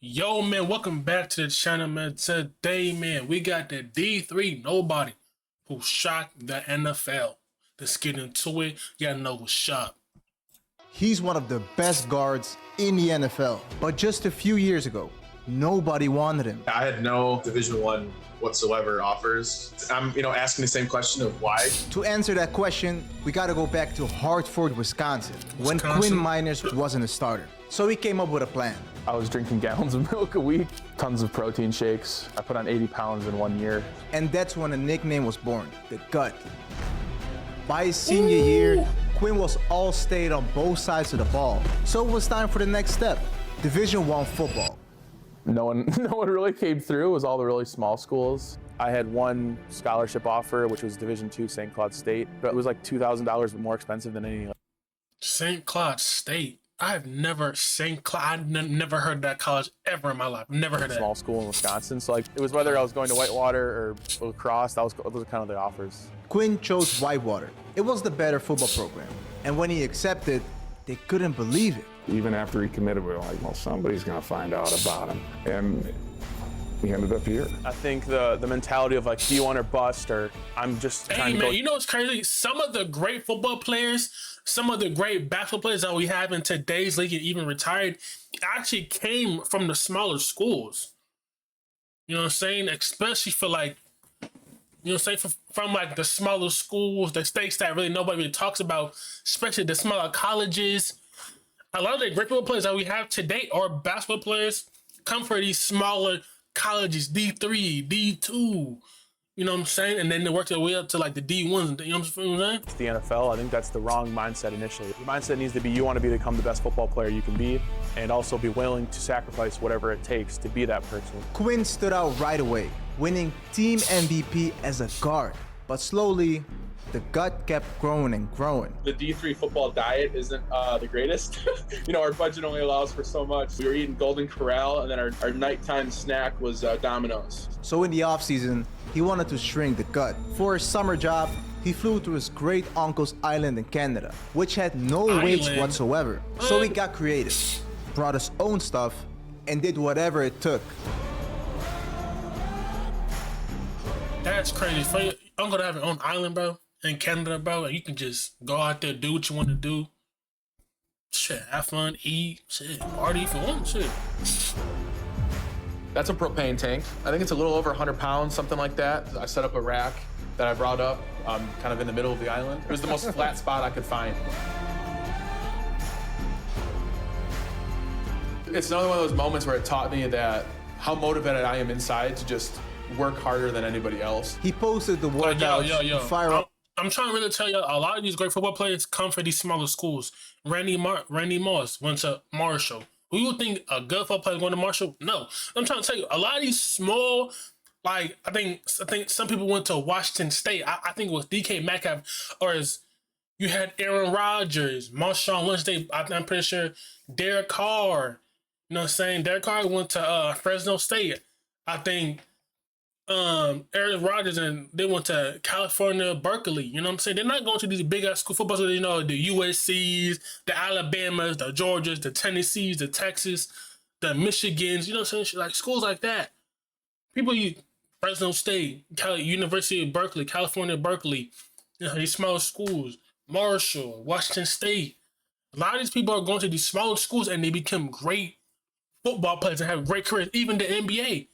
Yo, man, welcome back to the channel, man. Today, man, we got the D3 nobody who shocked the NFL. Let's get into it. You gotta know what's up. He's one of the best guards in the NFL, but just a few years ago, nobody wanted him. I had no Division I whatsoever offers. I'm, asking the same question of why. To answer that question, we gotta go back to Hartford, Wisconsin, when Quinn Miners wasn't a starter. So he came up with a plan. I was drinking gallons of milk a week, tons of protein shakes. I put on 80 pounds in 1 year. And that's when a nickname was born, the Gut. By his senior year, Quinn was all-state on both sides of the ball. So it was time for the next step, Division I football. No one really came through. It was all the really small schools. I had one scholarship offer, which was Division II St. Cloud State, but it was like $2,000 more expensive than any. St. Cloud State. I've never never heard that college ever in my life. Never heard that. Small school in Wisconsin. So it was whether I was going to Whitewater or lacrosse. Those are kind of the offers. Quinn chose Whitewater. It was the better football program. And when he accepted, they couldn't believe it. Even after he committed, we were like, well, somebody's going to find out about him. And he ended up here. I think the mentality of like D1 or bust, or I'm just trying to go. You know what's crazy? Some of the great football players, some of the great basketball players that we have in today's league and even retired actually came from the smaller schools. You know what I'm saying? Especially for from like the smaller schools, the states that really nobody really talks about, especially the smaller colleges. A lot of the great football players that we have today are basketball players come from these smaller colleges, D3, D2. You know what I'm saying? And then they work their way up to like the D1s. You know what I'm saying? The NFL, I think that's the wrong mindset initially. The mindset needs to be you want to become the best football player you can be and also be willing to sacrifice whatever it takes to be that person. Quinn stood out right away, winning team MVP as a guard. But slowly, the Gut kept growing and growing. The D3 football diet isn't the greatest. Our budget only allows for so much. We were eating Golden Corral, and then our nighttime snack was Domino's. So in the offseason, he wanted to shrink the Gut. For his summer job, he flew to his great uncle's island in Canada, which had no weights whatsoever. So he got creative, brought his own stuff, and did whatever it took. That's crazy. For your uncle to have your own island, bro, in Canada, bro, and you can just go out there, do what you want to do. Shit, have fun, eat, shit, party if you want, shit. That's a propane tank. I think it's a little over 100 pounds, something like that. I set up a rack that I brought up kind of in the middle of the island. It was the most flat spot I could find. It's another one of those moments where it taught me that how motivated I am inside to just work harder than anybody else. He posted the workouts, fire up. I'm trying to really tell you, a lot of these great football players come from these smaller schools. Randy Moss went to Marshall. Who you think a good football player going to Marshall? No. I'm trying to tell you, a lot of these small, like I think some people went to Washington State. I think it was DK Metcalf, or you had Aaron Rodgers, Marshawn Lynch. I'm pretty sure Derek Carr. You know what I'm saying? Derek Carr went to Fresno State. I think Aaron Rodgers, and they went to California, Berkeley. You know what I'm saying? They're not going to these big ass school football schools, the USCs, the Alabamas, the Georgias, the Tennessees, the Texas, the Michigans, you know what I'm saying? Like schools like that. People Fresno State, University of Berkeley, California, Berkeley, these smaller schools, Marshall, Washington State. A lot of these people are going to these smaller schools and they become great football players and have great careers, even the NBA.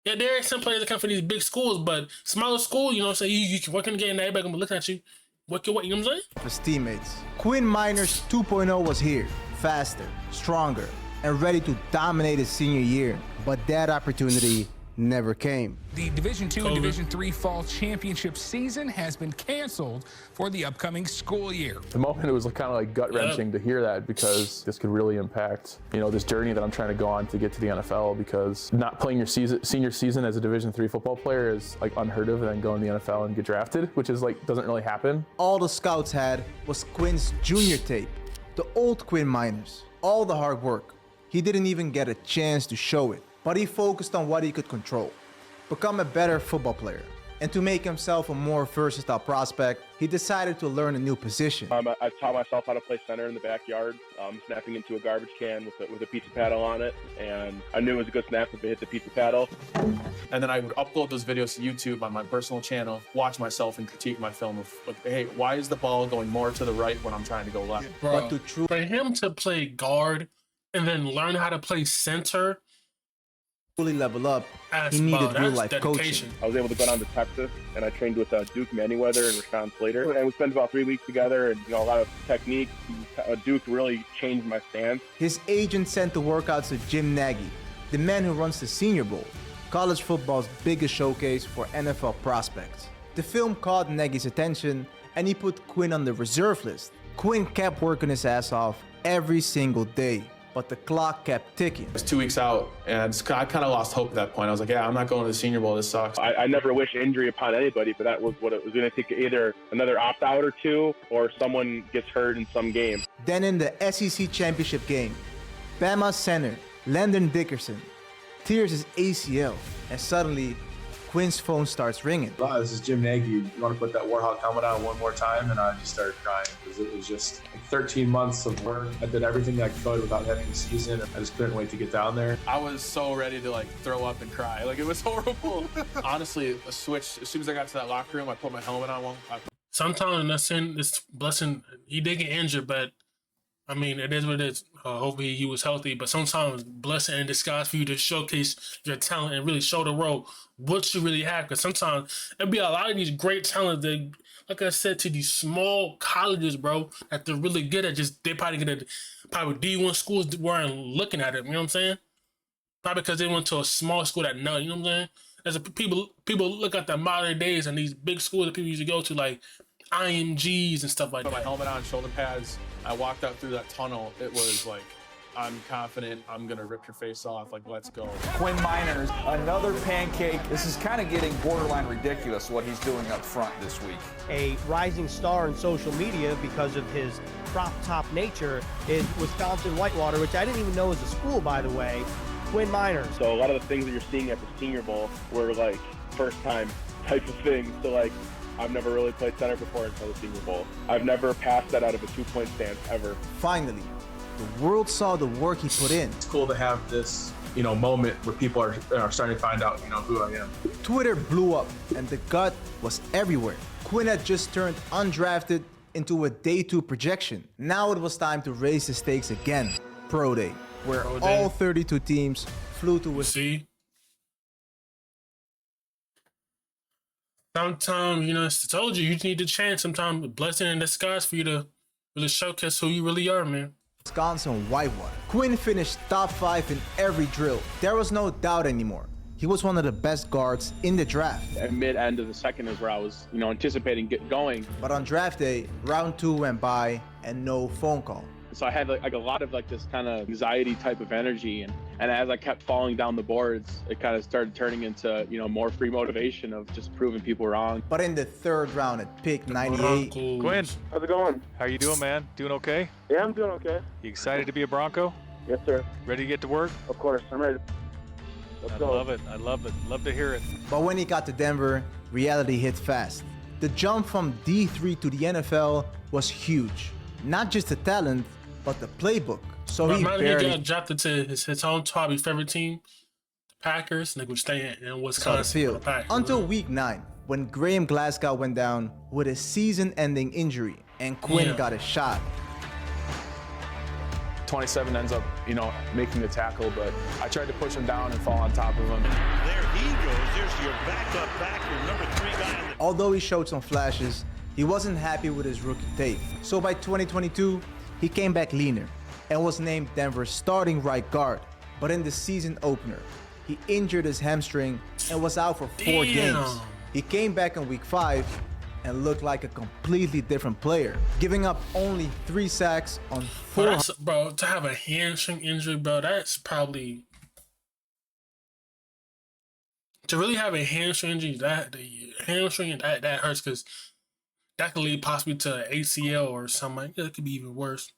Yeah, there are some players that come from these big schools, but smaller school, you know what I'm saying? You can work in the game and everybody gonna be looking at you. Work your way, you know what I'm saying? His teammates. Quinn Miners 2.0 was here, faster, stronger, and ready to dominate his senior year. But that opportunity never came. The Division II and Division III fall championship season has been canceled for the upcoming school year. The moment it was kind of like gut-wrenching to hear that, because this could really impact, this journey that I'm trying to go on to get to the NFL, because not playing your senior season as a Division III football player is like unheard of, and then go in the NFL and get drafted, which is doesn't really happen. All the scouts had was Quinn's junior tape, the old Quinn Miners, all the hard work. He didn't even get a chance to show it. But he focused on what he could control. Become a better football player. And to make himself a more versatile prospect, he decided to learn a new position. I taught myself how to play center in the backyard, snapping into a garbage can with a pizza paddle on it, and I knew it was a good snap if it hit the pizza paddle. And then I would upload those videos to YouTube on my personal channel, watch myself and critique my film of, like, hey, why is the ball going more to the right when I'm trying to go left? Bro, for him to play guard and then learn how to play center, fully level up, he needed real-life coaching. I was able to go down to Texas, and I trained with Duke Manyweather and Rashawn Slater, and we spent about 3 weeks together, and a lot of techniques. Duke really changed my stance. His agent sent the workouts to Jim Nagy, the man who runs the Senior Bowl, college football's biggest showcase for NFL prospects. The film caught Nagy's attention, and he put Quinn on the reserve list. Quinn kept working his ass off every single day, but the clock kept ticking. It was 2 weeks out, and I kind of lost hope at that point. I was like, yeah, I'm not going to the Senior Bowl. This sucks. I never wish injury upon anybody, but that was what it was going to take, either another opt-out or two, or someone gets hurt in some game. Then in the SEC Championship game, Bama center Landon Dickerson tears his ACL, and suddenly Quinn's phone starts ringing. This is Jim Nagy. You want to put that Warhawk helmet on one more time? And I just started crying because it was just like 13 months of work. I did everything I could without having a season. I just couldn't wait to get down there. I was so ready to like throw up and cry. Like, it was horrible. Honestly, a switch. As soon as I got to that locker room, I put my helmet on. Sometimes that's sin, this blessing. He did get injured, but I mean, it is what it is. Hopefully he was healthy, but sometimes blessing in disguise for you to showcase your talent and really show the world what you really have. Because sometimes there'll be a lot of these great talents that, like I said, to these small colleges, bro, that they're really good at. Just they probably get probably D1 schools weren't looking at it. You know what I'm saying? Probably because they went to a small school that no, you know what I'm saying? As people look at the modern days and these big schools that people used to go to, like IMGs and stuff like that. Put my helmet on, shoulder pads. I walked out through that tunnel. It was like, I'm confident. I'm going to rip your face off. Like, let's go. Quinn Miners, another pancake. This is kind of getting borderline ridiculous what he's doing up front this week. A rising star in social media because of his crop top nature in Wisconsin Whitewater, which I didn't even know was a school, by the way. Quinn Miners. So a lot of the things that you're seeing at the Senior Bowl were like first time type of things. So like, I've never really played center before until the Senior Bowl. I've never passed that out of a 2-point stance ever. Finally, the world saw the work he put in. It's cool to have this, moment where people are starting to find out, who I am. Twitter blew up, and the gut was everywhere. Quinn had just turned undrafted into a day 2 projection. Now it was time to raise the stakes again. Pro Day, where all 32 teams flew to a... See? Sometimes, I told you, you need a chance. Sometimes blessing in disguise for you to really showcase who you really are, man. Wisconsin Whitewater. Quinn finished top 5 in every drill. There was no doubt anymore. He was one of the best guards in the draft. At mid-end of the second is where I was, anticipating going. But on draft day, round 2 went by and no phone call. So I had like a lot of this kind of anxiety type of energy, and as I kept falling down the boards, it kind of started turning into more free motivation of just proving people wrong. But in the 3rd round at pick 98, Quinn, how's it going? how you doing, man? Doing okay? Yeah, I'm doing okay. You excited to be a Bronco? Yes, sir. Ready to get to work? Of course, I'm ready. Let's go. Love it. I love it. Love to hear it. But when he got to Denver, reality hit fast. The jump from D3 to the NFL was huge. Not just the talent, but the playbook. So he got drafted to his hometown, his favorite team, the Packers, and they would stay in Wisconsin. Until week 9, when Graham Glasgow went down with a season-ending injury, and Quinn got a shot. 27 ends up, making the tackle, but I tried to push him down and fall on top of him. There he goes. There's your backup back, your number 3 guy. Although he showed some flashes, he wasn't happy with his rookie tape. So by 2022, he came back leaner and was named Denver's starting right guard. But in the season opener, he injured his hamstring and was out for 4 games. He came back in week 5 and looked like a completely different player, giving up only 3 sacks on 4. Bro, to have a hamstring injury, bro, that's probably... To really have a hamstring injury, that hurts, because that could lead possibly to an ACL or something. It could be even worse.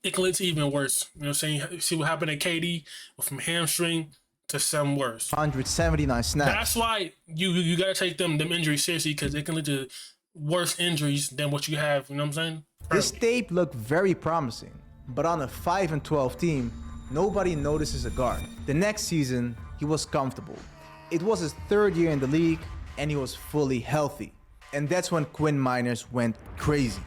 it can lead to even worse. You know what I'm saying? See what happened at KD from hamstring to some worse. 179 snaps. That's why you gotta take them injuries seriously, because it can lead to worse injuries than what you have. You know what I'm saying? This tape looked very promising, but on a 5-12 team, nobody notices a guard. The next season, he was comfortable. It was his 3rd year in the league, and he was fully healthy. And that's when Quinn Miners went crazy.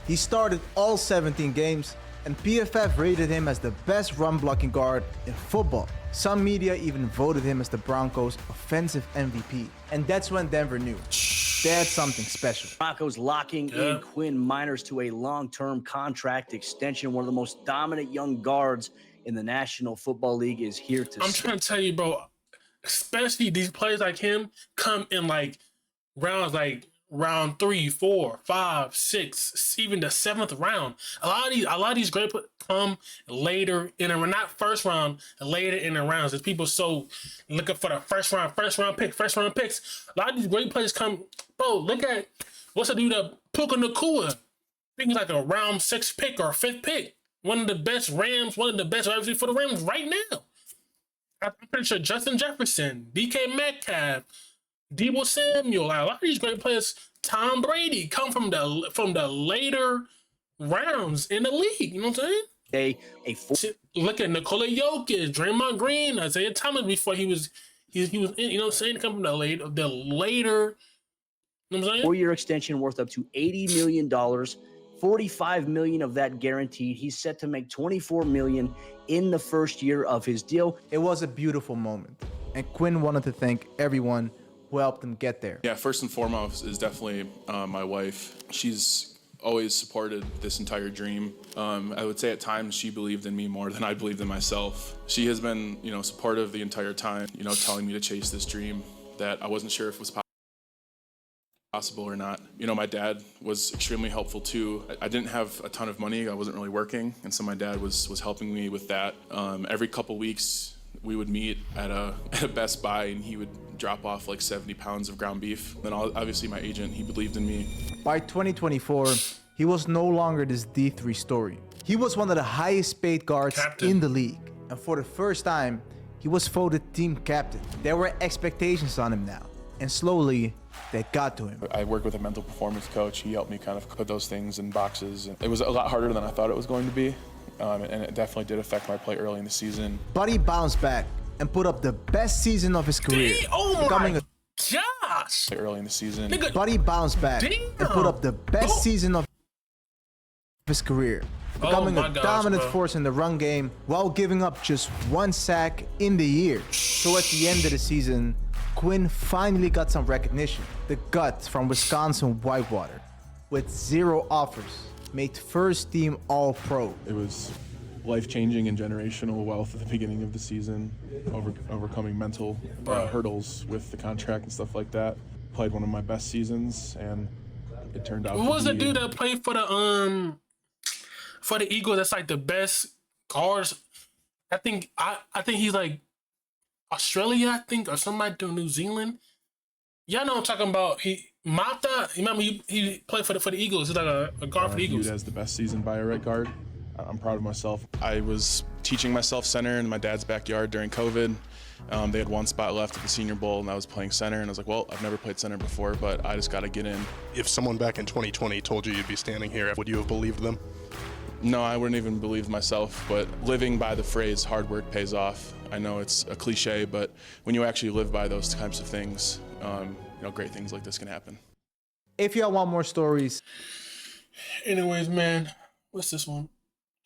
He started all 17 games, and PFF rated him as the best run-blocking guard in football. Some media even voted him as the Broncos' offensive MVP. And that's when Denver knew they had something special. Broncos locking in Quinn Miners to a long-term contract extension. One of the most dominant young guards in the National Football League is here to I'm trying to tell you, bro, especially these players like him come in like rounds like round 3, 4, 5, 6, even the 7th round. A lot of these great players come later in a, not first round, later in the rounds. There's people so looking for the first round picks. A lot of these great players come, bro. Look at what's the dude Puka Nacua. I think he's like a round 6th pick or 5th pick. One of the best Rams, one of the best RFC for the Rams right now. I'm pretty sure Justin Jefferson, DK Metcalf, Deebo Samuel, like a lot of these great players, Tom Brady, come from the later rounds in the league. You know what I'm saying? Look at Nikola Jokic, Draymond Green, Isaiah Thomas before he was in, you know what I'm saying? Come from the later. You know what I'm saying? 4-year extension worth up to $80 million. $45 million of that guaranteed. He's set to make $24 million in the first year of his deal. It was a beautiful moment, and Quinn wanted to thank everyone who helped him get there. Yeah, first and foremost is definitely my wife. She's always supported this entire dream. I would say at times she believed in me more than I believed in myself. She has been, supportive the entire time, telling me to chase this dream that I wasn't sure if it was possible or not. My dad was extremely helpful too. I didn't have a ton of money. I wasn't really working, and so my dad was helping me with that. Every couple weeks we would meet at a Best Buy, and he would drop off like 70 pounds of ground beef. Then obviously my agent, he believed in me. By 2024, he was no longer this D3 story. He was one of the highest paid guards in the league. And for the first time, he was voted team captain. There were expectations on him now. And slowly, they got to him. I worked with a mental performance coach. He helped me kind of put those things in boxes. It was a lot harder than I thought it was going to be. And it definitely did affect my play early in the season. Buddy bounced back and put up the best season of his career. Gosh! Early in the season. Buddy bounced back and put up the best season of his career, becoming a dominant force in the run game while giving up just 1 sack in the year. So at the end of the season, Quinn finally got some recognition. The gut from Wisconsin Whitewater, with 0 offers, made first team All-Pro. It was life-changing and generational wealth at the beginning of the season, overcoming mental hurdles with the contract and stuff like that. Played one of my best seasons, and it turned out. Who was the dude that played for the Eagles? That's like the best guards. I think he's like Australia, I think, or somebody to New Zealand. Y'all know what I'm talking about. Mata, remember he played for the Eagles. He's like a guard for the Eagles. Viewed as the best season by a right guard. I'm proud of myself. I was teaching myself center in my dad's backyard during COVID. They had 1 spot left at the Senior Bowl, and I was playing center, and I was like, well, I've never played center before, but I just got to get in. If someone back in 2020 told you you'd be standing here, would you have believed them? No, I wouldn't even believe myself, but living by the phrase hard work pays off. I know it's a cliche, but when you actually live by those types of things, great things like this can happen. If y'all want more stories. Anyways, man, what's this one?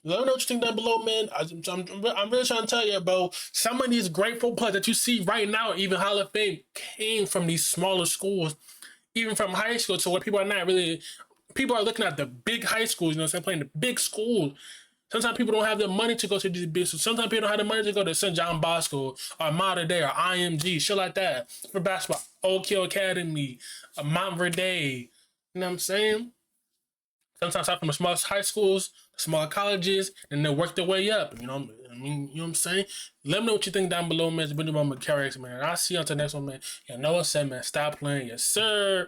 Let me know what you think down below, man. I'm really trying to tell you, bro. Some of these great football players that you see right now, even Hall of Fame, came from these smaller schools, even from high school, to where people are not really. People are looking at the big high schools, you know what I'm saying, playing the big school. Sometimes people don't have the money to go to these big schools. Sometimes people don't have the money to go to St. John Bosco or Mater Dei or IMG, shit like that. For basketball, Oak Hill Academy, Montverde, you know what I'm saying? Sometimes start from the smallest high schools, the smaller colleges, and then work their way up. You know, I mean, you know what I'm saying? Let me know what you think down below, man. It's been about MickalReacts, man. I'll see you on the next one, man. You know what I'm saying, man. Stop playing, yes, sir.